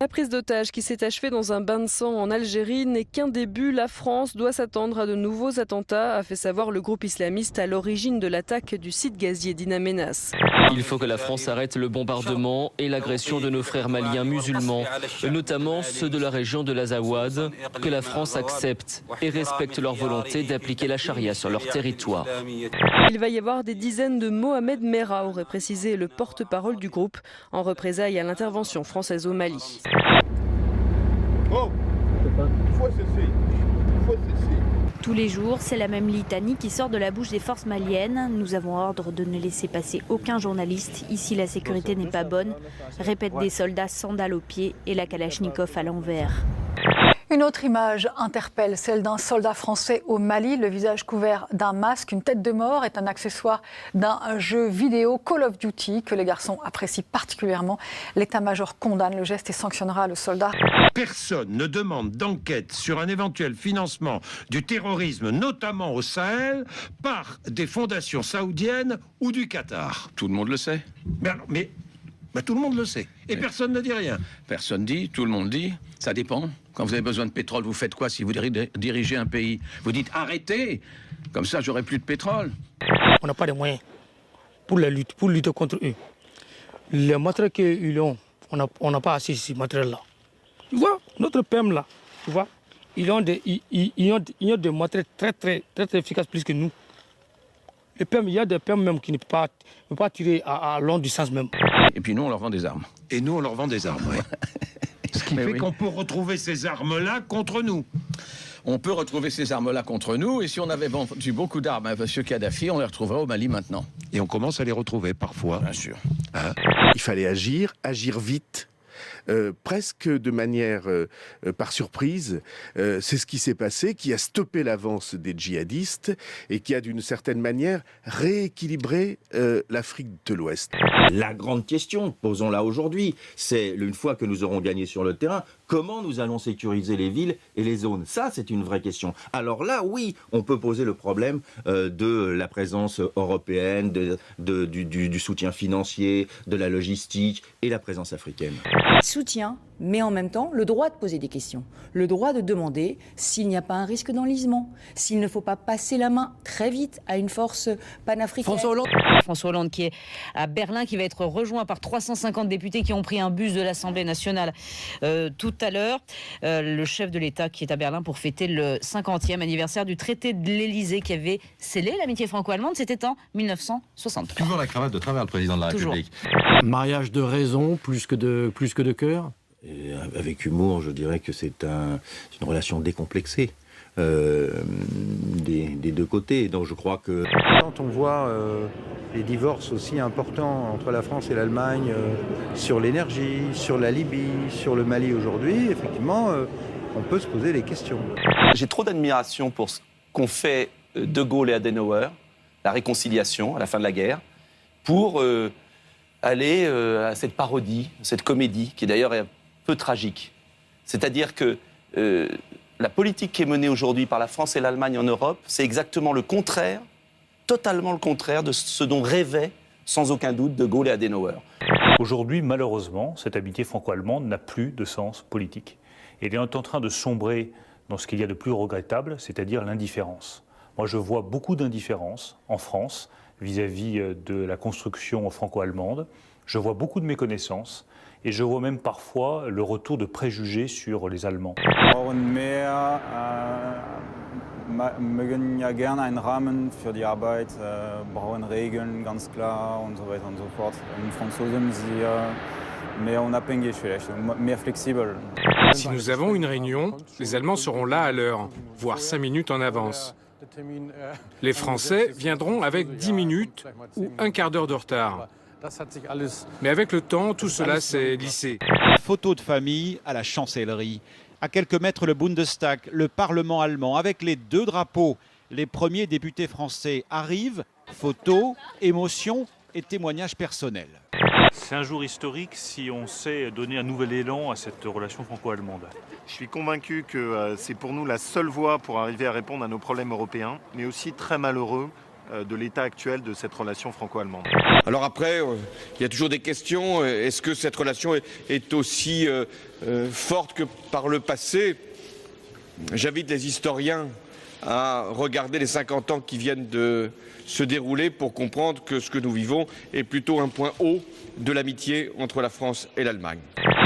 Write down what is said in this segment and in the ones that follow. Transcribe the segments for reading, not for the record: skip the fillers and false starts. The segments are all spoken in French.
La prise d'otage qui s'est achevée dans un bain de sang en Algérie n'est qu'un début. La France doit s'attendre à de nouveaux attentats, a fait savoir le groupe islamiste à l'origine de l'attaque du site gazier d'In Amenas. Il faut que la France arrête le bombardement et l'agression de nos frères maliens musulmans, notamment ceux de la région de l'Azawad, que la France accepte et respecte leur volonté d'appliquer la charia sur leur territoire. Il va y avoir des dizaines de Mohamed Merah, aurait précisé le porte-parole du groupe, en représailles à l'intervention française au Mali. Oh, il faut cesser. Tous les jours, c'est la même litanie qui sort de la bouche des forces maliennes. Nous avons ordre de ne laisser passer aucun journaliste. Ici, la sécurité n'est pas bonne, répètent des soldats sandales aux pieds et la Kalachnikov à l'envers. Une autre image interpelle, celle d'un soldat français au Mali, le visage couvert d'un masque. Une tête de mort est un accessoire d'un jeu vidéo Call of Duty que les garçons apprécient particulièrement. L'état-major condamne le geste et sanctionnera le soldat. Personne ne demande d'enquête sur un éventuel financement du terrorisme, notamment au Sahel, par des fondations saoudiennes ou du Qatar. Tout le monde le sait. Mais tout le monde le sait. Et personne ne dit rien. Personne dit, tout le monde dit. Ça dépend. Quand vous avez besoin de pétrole, vous faites quoi si vous dirigez un pays? Vous dites arrêtez. Comme ça, j'aurai plus de pétrole. On n'a pas de moyens pour lutter contre eux. Les matériels qu'ils ont, on n'a pas assez de ces matériels-là. Tu vois, notre PM là, tu vois, ils ont des matériels très efficaces plus que nous. Les PM, il y a des PM même qui ne peuvent pas tirer à longue distance même. Et puis nous, on leur vend des armes. Et nous, on leur vend des armes, oui. Ce qui fait qu'on peut retrouver ces armes-là contre nous. On peut retrouver ces armes-là contre nous, et si on avait vendu beaucoup d'armes à M. Kadhafi, on les retrouverait au Mali maintenant. Et on commence à les retrouver parfois. Bien sûr. Hein? Il fallait agir vite. Presque de manière par surprise. C'est ce qui s'est passé, qui a stoppé l'avance des djihadistes et qui a d'une certaine manière rééquilibré l'Afrique de l'Ouest. La grande question, posons-la aujourd'hui, c'est une fois que nous aurons gagné sur le terrain, comment nous allons sécuriser les villes et les zones? Ça, c'est une vraie question. Alors là, oui, on peut poser le problème de la présence européenne, du soutien financier, de la logistique et la présence africaine. Soutien, mais en même temps le droit de poser des questions, le droit de demander s'il n'y a pas un risque d'enlisement, s'il ne faut pas passer la main très vite à une force panafricaine. François Hollande qui est à Berlin, qui va être rejoint par 350 députés qui ont pris un bus de l'Assemblée nationale tout à l'heure. Le chef de l'État qui est à Berlin pour fêter le 50e anniversaire du traité de l'Élysée qui avait scellé l'amitié franco-allemande. C'était en 1963. Toujours la cravate de travers, le président de la République. Mariage de raison plus que de cœur. Et avec humour, je dirais que c'est une relation décomplexée des deux côtés. Donc je crois que... Quand on voit les divorces aussi importants entre la France et l'Allemagne sur l'énergie, sur la Libye, sur le Mali aujourd'hui, effectivement, on peut se poser des questions. J'ai trop d'admiration pour ce qu'ont fait De Gaulle et Adenauer, la réconciliation à la fin de la guerre, pour aller à cette parodie, cette comédie, qui d'ailleurs est un peu tragique. C'est-à-dire que la politique qui est menée aujourd'hui par la France et l'Allemagne en Europe, c'est exactement le contraire, totalement le contraire de ce dont rêvaient, sans aucun doute, De Gaulle et Adenauer. Aujourd'hui, malheureusement, cette amitié franco-allemande n'a plus de sens politique. Elle est en train de sombrer dans ce qu'il y a de plus regrettable, c'est-à-dire l'indifférence. Moi, je vois beaucoup d'indifférence en France vis-à-vis de la construction franco-allemande. Je vois beaucoup de méconnaissance et je vois même parfois le retour de préjugés sur les Allemands. Mögen ja gerne einen Rahmen für die Arbeit, brauchen Regeln, ganz klar und so weiter und so fort. Im Franzosen sie mehr unabhängig vielleicht, mehr flexibel. Si nous avons une réunion, les Allemands seront là à l'heure, voire 5 minutes en avance. Les Français viendront avec 10 minutes ou un quart d'heure de retard. Mais avec le temps, tout cela s'est lissé. Photo de famille à la chancellerie. À quelques mètres, le Bundestag, le Parlement allemand, avec les deux drapeaux. Les premiers députés français arrivent. Photos, émotions et témoignages personnels. C'est un jour historique si on sait donner un nouvel élan à cette relation franco-allemande. Je suis convaincu que c'est pour nous la seule voie pour arriver à répondre à nos problèmes européens, mais aussi très malheureux de l'état actuel de cette relation franco-allemande. Alors après, il y a toujours des questions. Est-ce que cette relation est aussi forte que par le passé? J'invite les historiens à regarder les 50 ans qui viennent de se dérouler pour comprendre que ce que nous vivons est plutôt un point haut de l'amitié entre la France et l'Allemagne.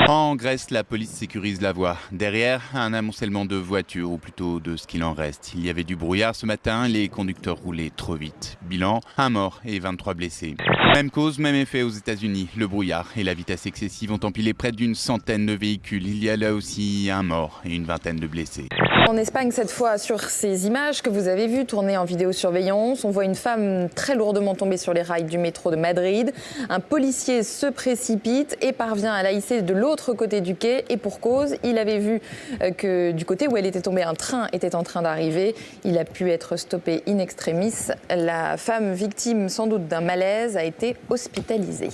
En Grèce, la police sécurise la voie. Derrière, un amoncellement de voitures, ou plutôt de ce qu'il en reste. Il y avait du brouillard ce matin, les conducteurs roulaient trop vite. Bilan, 1 mort et 23 blessés. Même cause, même effet aux États-Unis. Le brouillard et la vitesse excessive ont empilé près d'une centaine de véhicules. Il y a là aussi 1 mort et une vingtaine de blessés. En Espagne, cette fois, sur ces images que vous avez vues tournées en vidéosurveillance, on voit une femme très lourdement tombée sur les rails du métro de Madrid. Un policier se précipite et parvient à la hisser de l'autre côté du quai. Et pour cause, il avait vu que du côté où elle était tombée, un train était en train d'arriver. Il a pu être stoppé in extremis. La femme, victime sans doute d'un malaise, a été hospitalisée.